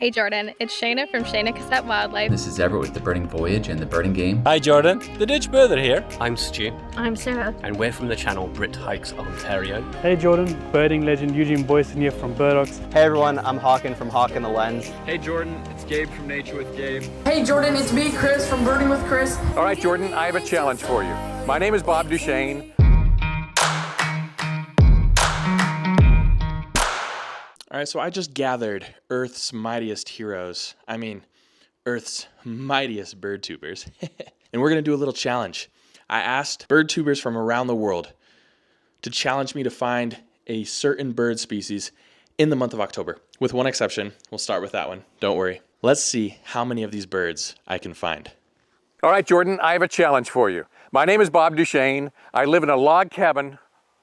Hey Jordan, it's Shayna from Shayna Cassette Wildlife. This is Everett with the Birding Voyage and the Birding Game. Hi Jordan, the Ditch Birder here. I'm Stu. I'm Sarah. And we're from the channel Brit Hikes Ontario. Hey Jordan, birding legend Eugene Boyson here from BirdTUBERS. Hey everyone, I'm Hawken from Hawk and the Lens. Hey Jordan, it's Gabe from Nature with Gabe. Hey Jordan, it's me, Chris from Birding with Chris. All right Jordan, I have a challenge for you. My name is Bob Duchesne. All right, so I just gathered Earth's mightiest heroes. I mean, Earth's mightiest bird tubers. And we're gonna do a little challenge. I asked bird tubers from around the world to challenge me to find a certain bird species in the month of October. With one exception, we'll start with that one, don't worry. Let's see how many of these birds I can find. All right Jordan, I have a challenge for you. My name is Bob Duchesne. I live in a log cabin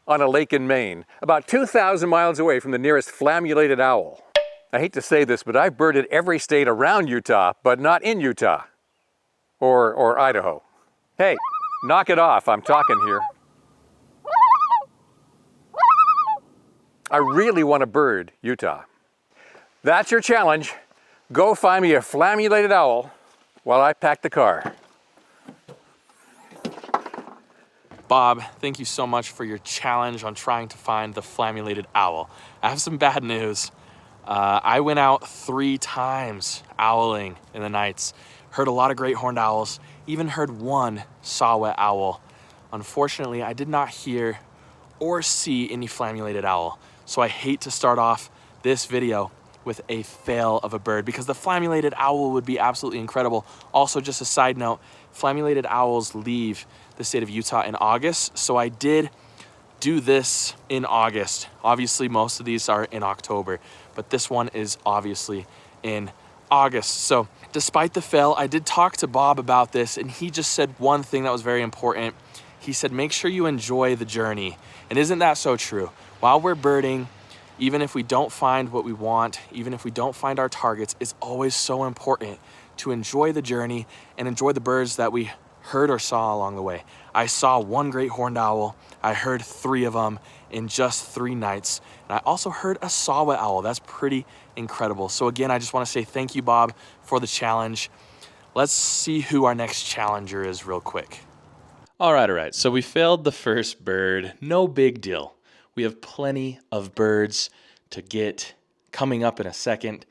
on a lake in Maine, about 2,000 miles away from the nearest flammulated owl. I hate to say this, but I've birded every state around Utah, but not in Utah or Idaho. Hey, knock it off, I'm talking here. I really want to bird Utah. That's your challenge. Go find me a flammulated owl while I pack the car. Bob, thank you so much for your challenge on trying to find the flammulated owl. I have some bad news. I went out 3 times owling in the nights, heard a lot of great horned owls, even heard one saw-whet owl. Unfortunately, I did not hear or see any flammulated owl. So I hate to start off this video with a fail of a bird because the flammulated owl would be absolutely incredible. Also, just a side note, flammulated owls leave the state of Utah in August. So I did do this in August. Obviously, most of these are in October, but this one is obviously in August. So despite the fail, I did talk to Bob about this and he just said one thing that was very important. He said, make sure you enjoy the journey. And isn't that so true? While we're birding, even if we don't find what we want, even if we don't find our targets, it's always so important to enjoy the journey and enjoy the birds that we heard or saw along the way. I saw one great horned owl. I heard 3 of them in just 3 nights. And I also heard a saw-whet owl. That's pretty incredible. So again, I just want to say thank you, Bob, for the challenge. Let's see who our next challenger is real quick. All right. So we failed the first bird. No big deal. We have plenty of birds to get coming up in a second.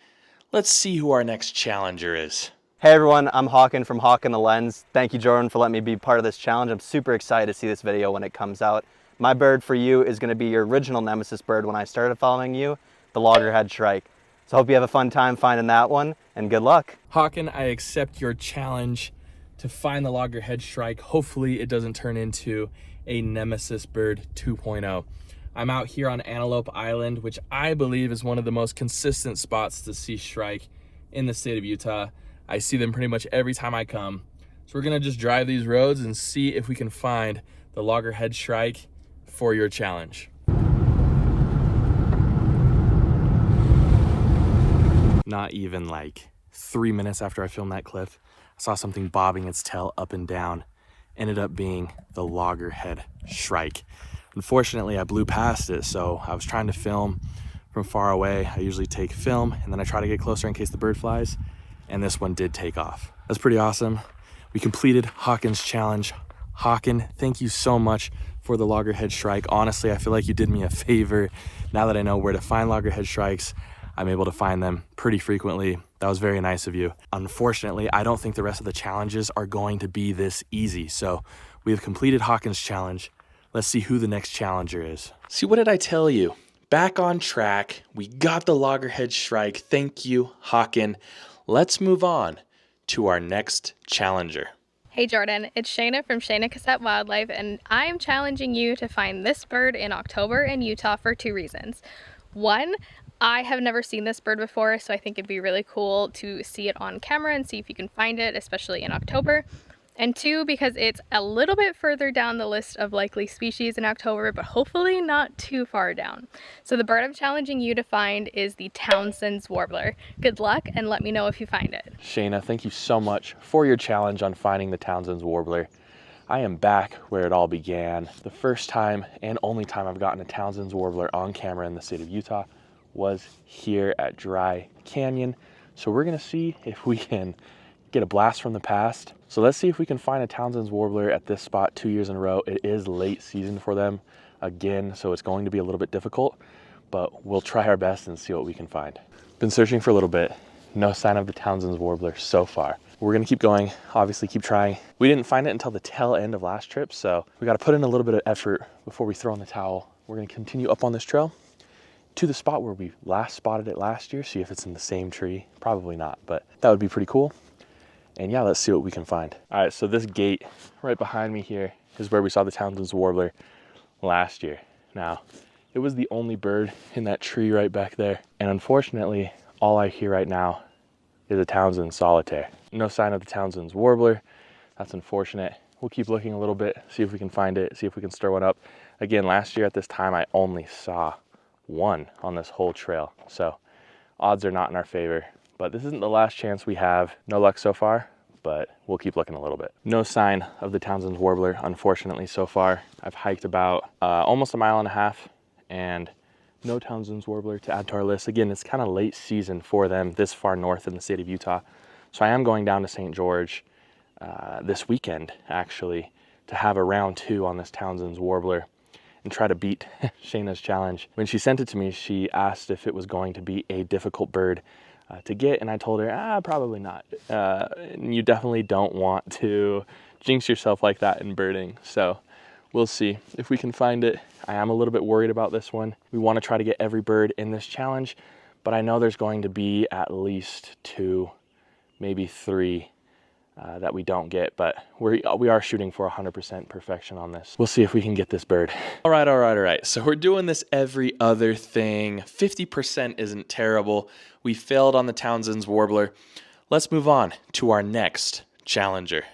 Let's see who our next challenger is. Hey everyone, I'm Hawken from Hawk and the Lens. Thank you Jordan for letting me be part of this challenge. I'm super excited to see this video when it comes out. My bird for you is going to be your original nemesis bird when I started following you, the Loggerhead shrike. So I hope you have a fun time finding that one and good luck. Hawken, I accept your challenge to find the Loggerhead shrike. Hopefully it doesn't turn into a nemesis bird 2.0. I'm out here on Antelope Island, which I believe is one of the most consistent spots to see shrike in the state of Utah. I see them pretty much every time I come. So we're gonna just drive these roads and see if we can find the Loggerhead shrike for your challenge. Not even like 3 minutes after I filmed that clip, I saw something bobbing its tail up and down. Ended up being the Loggerhead shrike. Unfortunately, I blew past it, so I was trying to film from far away. I usually take film, and then I try to get closer in case the bird flies, and this one did take off. That's pretty awesome. We completed Hawken's challenge. Hawken, thank you so much for the Loggerhead shrike. Honestly, I feel like you did me a favor. Now that I know where to find Loggerhead shrikes, I'm able to find them pretty frequently. That was very nice of you. Unfortunately, I don't think the rest of the challenges are going to be this easy, so we have completed Hawken's challenge. Let's see who the next challenger is. See, what did I tell you? Back on track. We got the Loggerhead shrike. Thank you, Hawken. Let's move on to our next challenger. Hey Jordan, it's Shayna from Shayna Cassette Wildlife, and I'm challenging you to find this bird in October in Utah for 2 reasons. One, I have never seen this bird before, so I think it'd be really cool to see it on camera and see if you can find it, especially in October. And 2, because it's a little bit further down the list of likely species in October, but hopefully not too far down. So the bird I'm challenging you to find is the Townsend's warbler. Good luck, and let me know if you find it. Shayna, thank you so much for your challenge on finding the Townsend's warbler. I am back where it all began. The first time and only time I've gotten a Townsend's warbler on camera in the state of Utah was here at Dry Canyon. So we're gonna see if we can get a blast from the past. So let's see if we can find a Townsend's warbler at this spot 2 years in a row. It is late season for them again, so it's going to be a little bit difficult, but we'll try our best and see what we can find. Been searching for a little bit. No sign of the Townsend's warbler so far. We're gonna keep going, obviously keep trying. We didn't find it until the tail end of last trip, so we gotta put in a little bit of effort before we throw in the towel. We're gonna continue up on this trail to the spot where we last spotted it last year, see if it's in the same tree. Probably not, but that would be pretty cool. And yeah, let's see what we can find. All right, so this gate right behind me here is where we saw the Townsend's warbler last year. Now, it was the only bird in that tree right back there. And unfortunately, all I hear right now is a Townsend solitaire. No sign of the Townsend's warbler. That's unfortunate. We'll keep looking a little bit, see if we can find it, see if we can stir one up. Again, last year at this time, I only saw one on this whole trail. So odds are not in our favor, but this isn't the last chance we have. No luck so far, but we'll keep looking a little bit. No sign of the Townsend's warbler, unfortunately, so far. I've hiked about almost a mile and a half and no Townsend's warbler to add to our list. Again, it's kind of late season for them this far north in the state of Utah. So I am going down to St. George this weekend, actually, to have a round 2 on this Townsend's warbler and try to beat Shayna's challenge. When she sent it to me, she asked if it was going to be a difficult bird to get, and I told her, probably not. You definitely don't want to jinx yourself like that in birding. So we'll see if we can find it. I am a little bit worried about this one. We want to try to get every bird in this challenge, but I know there's going to be at least 2, maybe 3 that we don't get, but we are shooting for 100% perfection on this. We'll see if we can get this bird. All right. So we're doing this every other thing. 50% isn't terrible. We failed on the Townsend's warbler. Let's move on to our next challenger.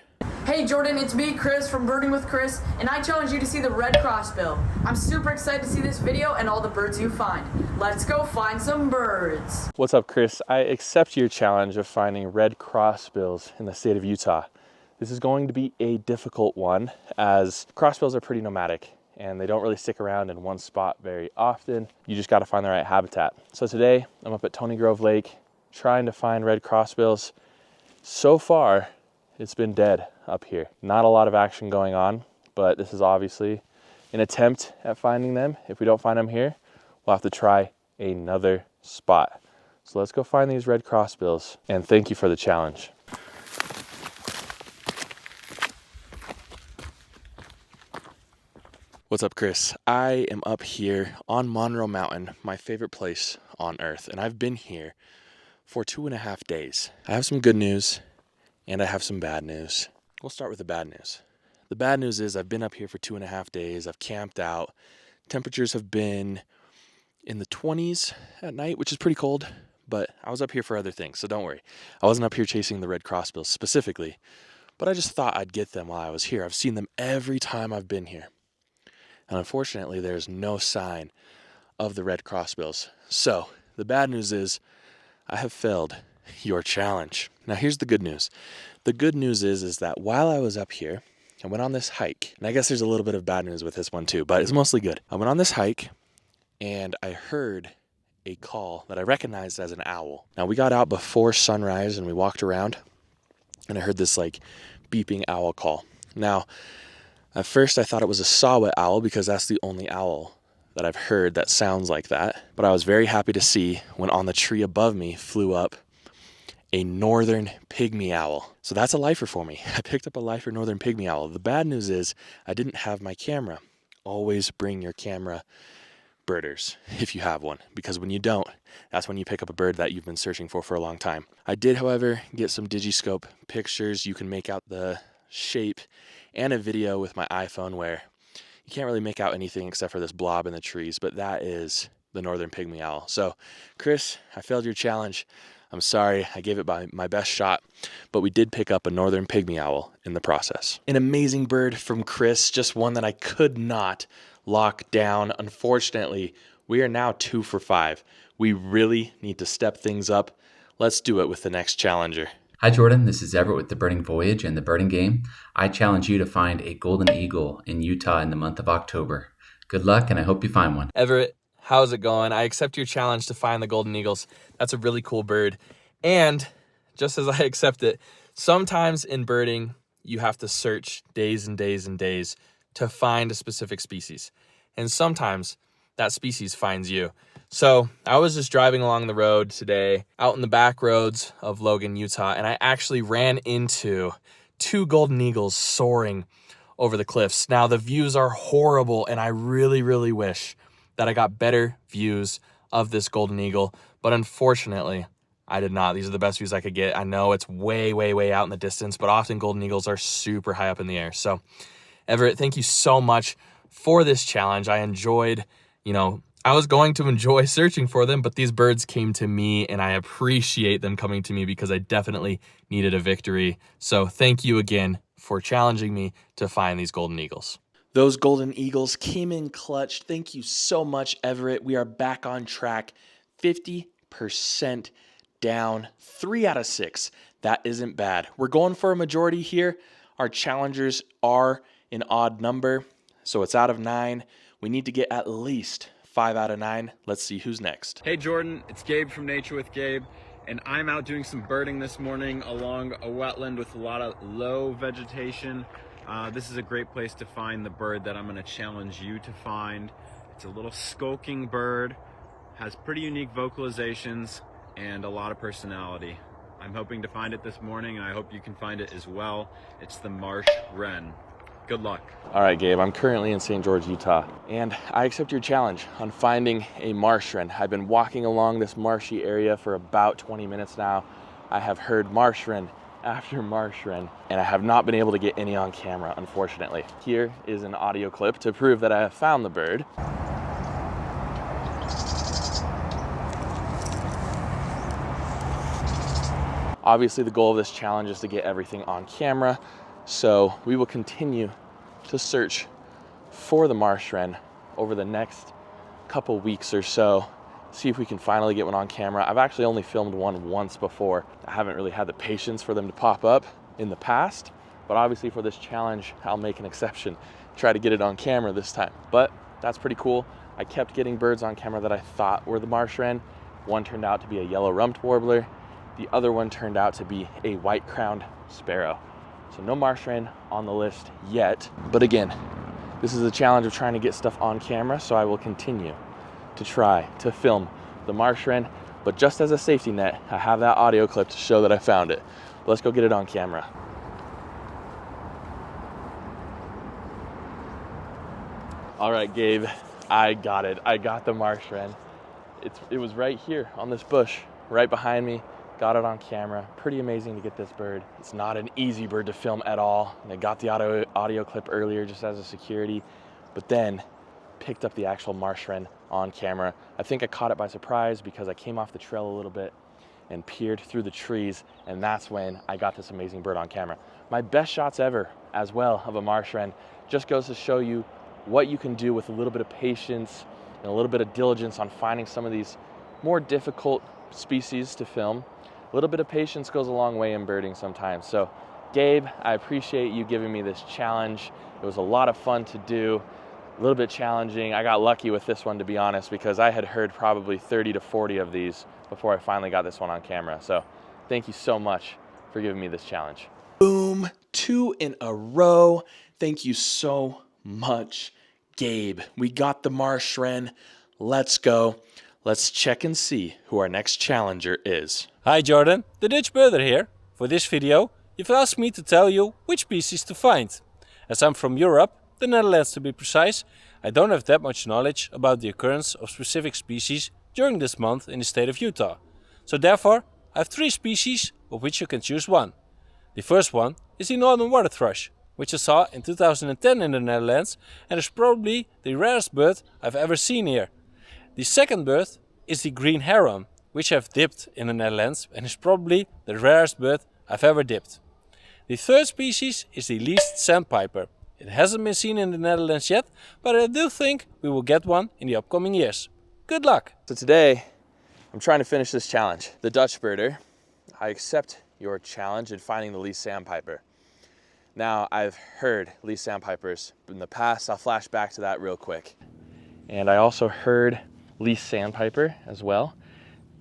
Hey Jordan, it's me, Chris from Birding with Chris, and I challenge you to see the red crossbill. I'm super excited to see this video and all the birds you find. Let's go find some birds. What's up, Chris? I accept your challenge of finding red crossbills in the state of Utah. This is going to be a difficult one as crossbills are pretty nomadic and they don't really stick around in one spot very often. You just got to find the right habitat. So today I'm up at Tony Grove Lake trying to find red crossbills. So far, it's been dead up here. Not a lot of action going on, but this is obviously an attempt at finding them. If we don't find them here, we'll have to try another spot. So let's go find these red crossbills, and thank you for the challenge. What's up, Chris? I am up here on Monroe Mountain, my favorite place on earth, and I've been here for 2.5 days. I have some good news and I have some bad news. We'll start with the bad news. The bad news is I've been up here for 2.5 days. I've camped out. Temperatures have been in the 20s at night, which is pretty cold, but I was up here for other things, so don't worry. I wasn't up here chasing the red crossbills specifically, but I just thought I'd get them while I was here. I've seen them every time I've been here. And unfortunately, there's no sign of the red crossbills. So the bad news is I have failed your challenge. Now here's the good news. The good news is that while I was up here, I went on this hike, and I guess there's a little bit of bad news with this one too, but it's mostly good. I went on this hike and I heard a call that I recognized as an owl. Now we got out before sunrise and we walked around and I heard this like beeping owl call. Now, at first I thought it was a saw-whet owl because that's the only owl that I've heard that sounds like that. But I was very happy to see when on the tree above me flew up a northern pygmy owl. So that's a lifer for me. I picked up a lifer northern pygmy owl. The bad news is I didn't have my camera. Always bring your camera, birders, if you have one, because when you don't, that's when you pick up a bird that you've been searching for a long time. I did, however, get some digiscope pictures. You can make out the shape and a video with my iPhone where you can't really make out anything except for this blob in the trees, but that is the northern pygmy owl. So, Chris, I failed your challenge. I'm sorry, I gave it my best shot, but we did pick up a northern pygmy owl in the process. An amazing bird from Chris, just one that I could not lock down. Unfortunately, we are now 2 for 5. We really need to step things up. Let's do it with the next challenger. Hi Jordan, this is Everett with the Birding Voyage and the Birding Game. I challenge you to find a golden eagle in Utah in the month of October. Good luck and I hope you find one. Everett, how's it going? I accept your challenge to find the golden eagles. That's a really cool bird. And just as I accept it, sometimes in birding, you have to search days and days and days to find a specific species. And sometimes that species finds you. So I was just driving along the road today, out in the back roads of Logan, Utah, and I actually ran into 2 golden eagles soaring over the cliffs. Now the views are horrible, and I really, really wish that I got better views of this golden eagle, but unfortunately, I did not. These are the best views I could get. I know it's way, way, way out in the distance, but often golden eagles are super high up in the air. So Everett, thank you so much for this challenge. I enjoyed, I was going to enjoy searching for them, but these birds came to me, and I appreciate them coming to me because I definitely needed a victory. So thank you again for challenging me to find these golden eagles. Those golden eagles came in clutch. Thank you so much, Everett. We are back on track. 50% down, 3 out of 6. That isn't bad. We're going for a majority here. Our challengers are an odd number, so it's out of 9. We need to get at least 5 out of 9. Let's see who's next. Hey Jordan, it's Gabe from Nature with Gabe, and I'm out doing some birding this morning along a wetland with a lot of low vegetation. This is a great place to find the bird that I'm going to challenge you to find. It's a little skulking bird, has pretty unique vocalizations, and a lot of personality. I'm hoping to find it this morning, and I hope you can find it as well. It's the Marsh wren. Good luck. All right, Gabe, I'm currently in St. George, Utah, and I accept your challenge on finding a marsh wren. I've been walking along this marshy area for about 20 minutes now. I have heard marsh wren after marsh wren, and I have not been able to get any on camera, unfortunately. Here is an audio clip to prove that I have found the bird. Obviously, the goal of this challenge is to get everything on camera, so we will continue to search for the marsh wren over the next couple weeks or so, see if we can finally get one on camera. I've actually only filmed one once before. I haven't really had the patience for them to pop up in the past, but obviously for this challenge, I'll make an exception, try to get it on camera this time. But that's pretty cool. I kept getting birds on camera that I thought were the marsh wren. One turned out to be a yellow-rumped warbler. The other one turned out to be a white-crowned sparrow. So no marsh wren on the list yet. But again, this is a challenge of trying to get stuff on camera, so I will continue to try to film the marsh wren. But just as a safety net, I have that audio clip to show that I found it. Let's go get it on camera. All right, Gabe, I got it. I got the marsh wren. It was right here on this bush, right behind me. Got it on camera. Pretty amazing to get this bird. It's not an easy bird to film at all. And I got the audio clip earlier just as a security, but then picked up the actual marsh wren on camera. I think I caught it by surprise because I came off the trail a little bit and peered through the trees, and that's when I got this amazing bird on camera. My best shots ever as well of a marsh wren. Just goes to show you what you can do with a little bit of patience and a little bit of diligence on finding some of these more difficult species to film. A little bit of patience goes a long way in birding sometimes. So Gabe, I appreciate you giving me this challenge. It was a lot of fun to do, a little bit challenging. I got lucky with this one, to be honest, because I had heard probably 30 to 40 of these before I finally got this one on camera. So thank you so much for giving me this challenge. Boom, 2 in a row. Thank you so much, Gabe. We got the marsh wren. Let's go. Let's check and see who our next challenger is. Hi Jordan, the Dutch birder here. For this video, you've asked me to tell you which species to find. As I'm from Europe, the Netherlands to be precise, I don't have that much knowledge about the occurrence of specific species during this month in the state of Utah. So therefore, I have 3 species of which you can choose one. The first one is the northern water thrush, which I saw in 2010 in the Netherlands and is probably the rarest bird I've ever seen here. The second bird is the green heron, which I've dipped in the Netherlands and is probably the rarest bird I've ever dipped. The third species is the least sandpiper. It hasn't been seen in the Netherlands yet, but I do think we will get one in the upcoming years. Good luck! So today, I'm trying to finish this challenge. The Dutch birder, I accept your challenge in finding the least sandpiper. Now, I've heard least sandpipers in the past. I'll flash back to that real quick. And I also heard least sandpiper as well.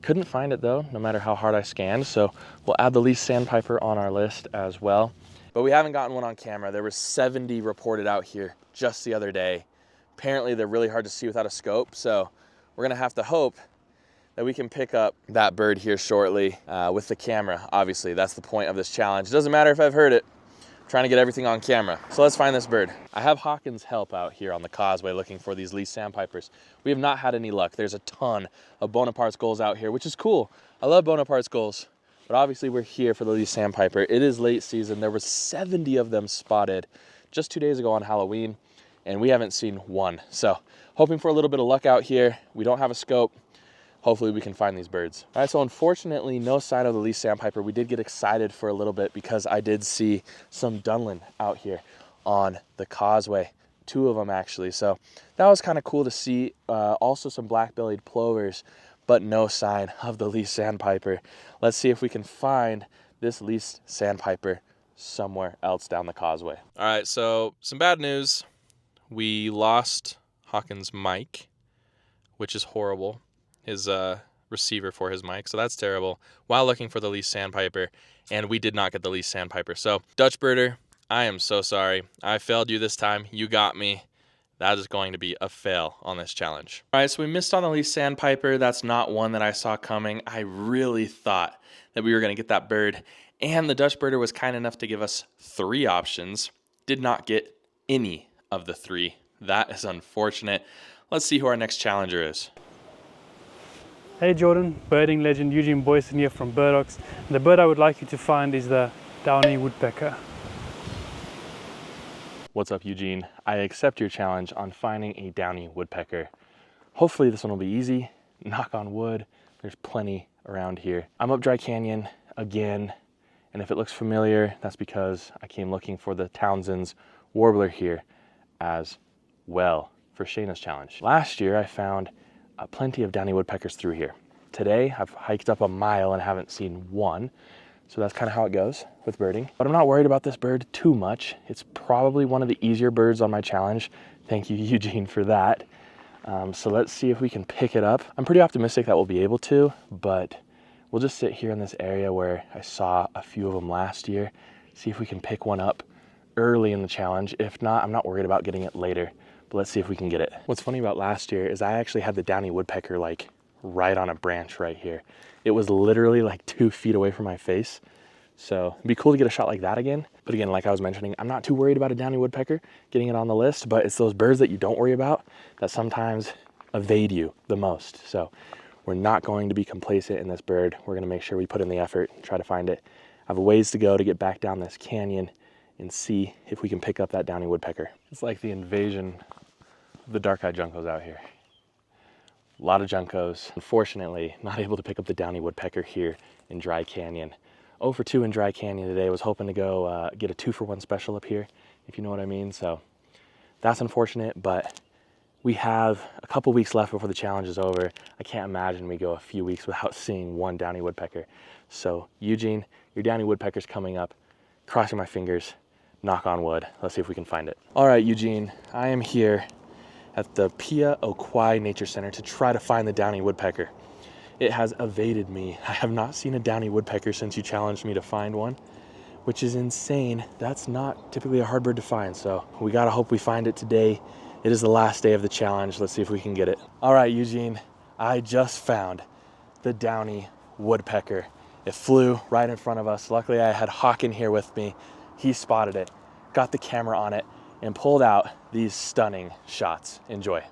Couldn't find it though, no matter how hard I scanned. So we'll add the least sandpiper on our list as well. But we haven't gotten one on camera. There were 70 reported out here just the other day. Apparently they're really hard to see without a scope. So we're gonna have to hope that we can pick up that bird here shortly with the camera. Obviously, that's the point of this challenge. It doesn't matter if I've heard it. I'm trying to get everything on camera. So let's find this bird. I have Hawkins' help out here on the causeway looking for these least sandpipers. We have not had any luck. There's a ton of Bonaparte's gulls out here, which is cool. I love Bonaparte's gulls, but obviously we're here for the least sandpiper. It is late season. There were 70 of them spotted just 2 days ago on Halloween, and we haven't seen one. So hoping for a little bit of luck out here. We don't have a scope. Hopefully we can find these birds. All right, so unfortunately, no sign of the least sandpiper. We did get excited for a little bit because I did see some Dunlin out here on the causeway, 2 of them actually. So that was kind of cool to see. Also some black-bellied plovers, but no sign of the least sandpiper. Let's see if we can find this least sandpiper somewhere else down the causeway. All right, so some bad news. We lost Hawkins' mic, which is horrible. His receiver for his mic, so that's terrible, while looking for the least sandpiper, and we did not get the least sandpiper. So Dutch birder, I am so sorry. I failed you this time. You got me. That is going to be a fail on this challenge. All right, so we missed on the least sandpiper. That's not one that I saw coming. I really thought that we were going to get that bird, and the Dutch birder was kind enough to give us 3 options. Did not get any of the 3. That is unfortunate. Let's see who our next challenger is. Hey Jordan, birding legend Eugene Boyson here from BIRDTUBERS. The bird I would like you to find is the Downy woodpecker. What's up, Eugene? I accept your challenge on finding a Downy woodpecker. Hopefully this one will be easy. Knock on wood, there's plenty around here. I'm up Dry Canyon again, and if it looks familiar, that's because I came looking for the Townsend's warbler here as well for Shayna's challenge. Last year I found plenty of Downy woodpeckers through here. Today I've hiked up a mile and haven't seen one, so that's kind of how it goes with birding. But I'm not worried about this bird too much. It's probably one of the easier birds on my challenge. Thank you, Eugene, for that. So let's see if we can pick it up. I'm pretty optimistic that we'll be able to, but we'll just sit here in this area where I saw a few of them last year, see if we can pick one up early in the challenge. If not, I'm not worried about getting it later. But let's see if we can get it. What's funny about last year is I actually had the Downy woodpecker like right on a branch right here. It was literally like 2 feet away from my face. So it'd be cool to get a shot like that again. But again, like I was mentioning, I'm not too worried about a Downy woodpecker getting it on the list, but it's those birds that you don't worry about that sometimes evade you the most. So we're not going to be complacent in this bird. We're gonna make sure we put in the effort and try to find it. I have a ways to go to get back down this canyon and see if we can pick up that Downy woodpecker. It's like the invasion of the dark-eyed juncos out here. A lot of juncos. Unfortunately, not able to pick up the Downy woodpecker here in Dry Canyon. 0 for 2 in Dry Canyon today. Was hoping to go get a 2-for-1 special up here, if you know what I mean. So that's unfortunate, but we have a couple weeks left before the challenge is over. I can't imagine we go a few weeks without seeing one Downy woodpecker. So Eugene, your Downy woodpecker's coming up. Crossing my fingers, knock on wood. Let's see if we can find it. All right, Eugene, I am here at the Pia Okwai Nature Center to try to find the Downy woodpecker. It has evaded me. I have not seen a Downy woodpecker since you challenged me to find one, which is insane. That's not typically a hard bird to find, so we gotta hope we find it today. It is the last day of the challenge. Let's see if we can get it. All right, Eugene, I just found the Downy woodpecker. It flew right in front of us. Luckily, I had Hawken here with me. He spotted it, got the camera on it, and pulled out these stunning shots. Enjoy.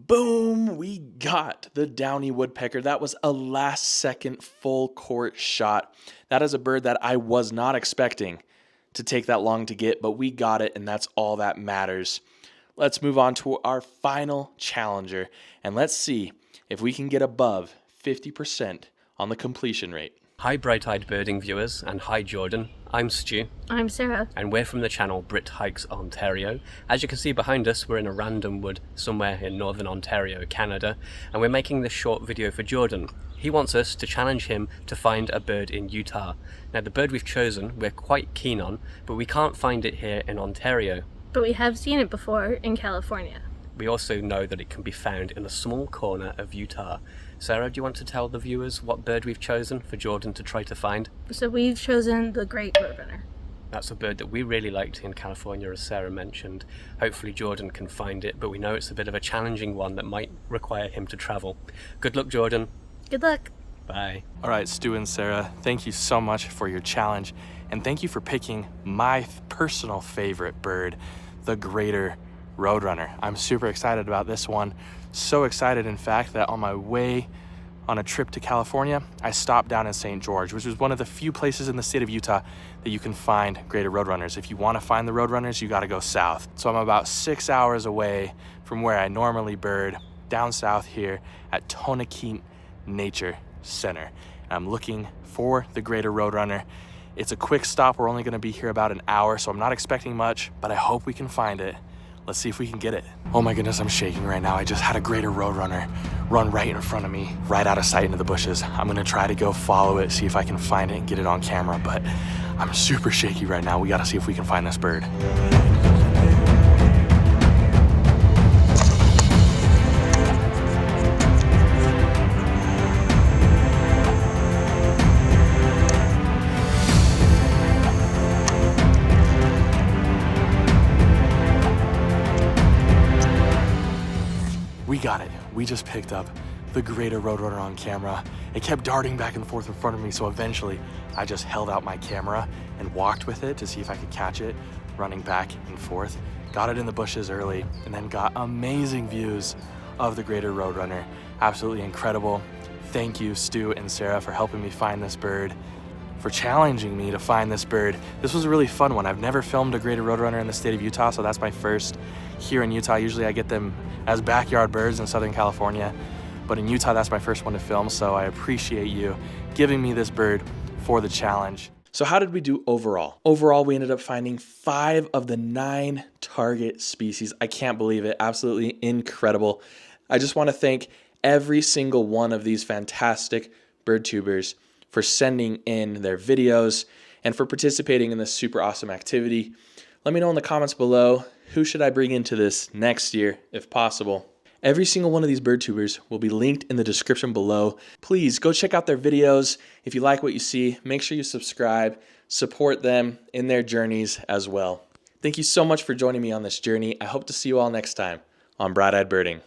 Boom, we got the Downy woodpecker. That was a last second full court shot. That is a bird that I was not expecting to take that long to get, but we got it, and that's all that matters. Let's move on to our final challenger, and let's see if we can get above 50% on the completion rate. Hi bright-eyed birding viewers, and hi Jordan. I'm Stu. I'm Sarah. And we're from the channel Brit Hikes Ontario. As you can see behind us, we're in a random wood somewhere in northern Ontario, Canada, and we're making this short video for Jordan. He wants us to challenge him to find a bird in Utah. Now the bird we've chosen, we're quite keen on, but we can't find it here in Ontario. But we have seen it before in California. We also know that it can be found in a small corner of Utah. Sarah, do you want to tell the viewers what bird we've chosen for Jordan to try to find? So we've chosen the great roadrunner. That's a bird that we really liked in California, as Sarah mentioned. Hopefully Jordan can find it, but we know it's a bit of a challenging one that might require him to travel. Good luck, Jordan. Good luck. Bye. All right, Stu and Sarah, thank you so much for your challenge, and thank you for picking my personal favorite bird, the greater roadrunner. I'm super excited about this one. So excited, in fact, that on my way on a trip to California, I stopped down in St. George, which is one of the few places in the state of Utah that you can find greater roadrunners. If you want to find the roadrunners, you got to go south. So I'm about 6 hours away from where I normally bird, down south here at Tonakeet Nature Center. And I'm looking for the greater roadrunner. It's a quick stop. We're only going to be here about an hour, so I'm not expecting much, but I hope we can find it. Let's see if we can get it. Oh my goodness, I'm shaking right now. I just had a greater roadrunner run right in front of me, right out of sight into the bushes. I'm gonna try to go follow it, see if I can find it and get it on camera, but I'm super shaky right now. We gotta see if we can find this bird. We got it. We just picked up the greater roadrunner on camera. It kept darting back and forth in front of me, so eventually I just held out my camera and walked with it to see if I could catch it, running back and forth. Got it in the bushes early, and then got amazing views of the greater roadrunner. Absolutely incredible. Thank you, Stu and Sarah, for helping me find this bird, for challenging me to find this bird. This was a really fun one. I've never filmed a greater roadrunner in the state of Utah, so that's my first here in Utah. Usually I get them as backyard birds in Southern California, but in Utah, that's my first one to film, so I appreciate you giving me this bird for the challenge. So how did we do overall? Overall, we ended up finding 5 of the 9 target species. I can't believe it. Absolutely incredible. I just want to thank every single one of these fantastic bird tubers for sending in their videos and for participating in this super awesome activity. Let me know in the comments below, who should I bring into this next year, if possible? Every single one of these bird tubers will be linked in the description below. Please go check out their videos. If you like what you see, make sure you subscribe, support them in their journeys as well. Thank you so much for joining me on this journey. I hope to see you all next time on Bright-Eyed Birding.